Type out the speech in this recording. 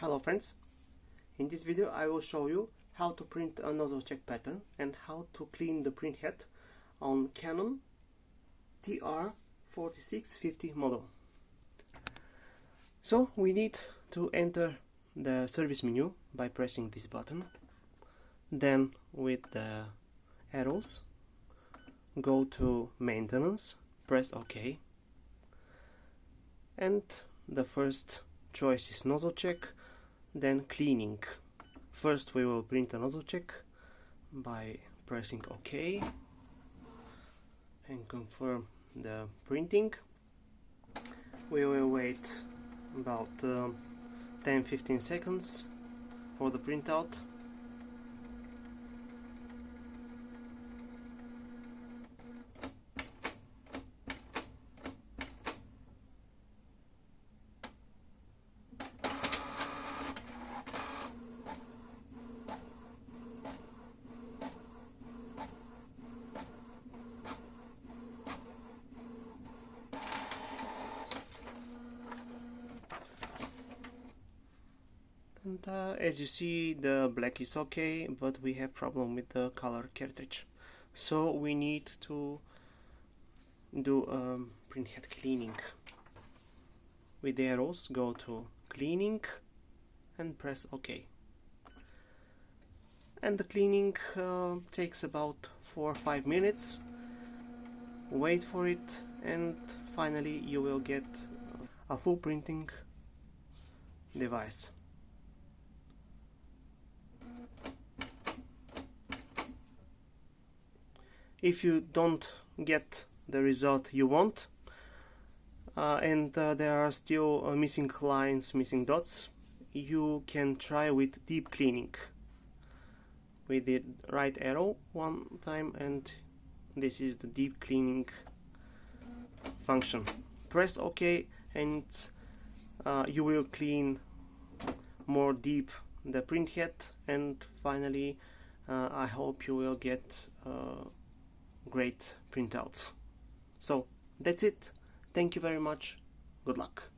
Hello friends, in this video I will show you how to print a nozzle check pattern and how to clean the printhead on Canon TR4650 model. So we need to enter the service menu by pressing this button. Then with the arrows go to maintenance, press OK, and the first choice is nozzle check, then cleaning. First we will print a nozzle check by pressing OK and confirm the printing. We will wait about 10-15 seconds for the printout. And as you see, the black is okay, but we have problem with the color cartridge. So we need to do printhead cleaning. With the arrows, go to cleaning and press OK. And the cleaning takes about 4 or 5 minutes. Wait for it, and finally you will get a full printing device. If you don't get the result you want, and there are still missing lines, missing dots, you can try with deep cleaning. With the right arrow one time, and this is the deep cleaning function. Press OK, and you will clean more deep the printhead, and finally I hope you will get great printouts. So that's it. Thank you very much. Good luck.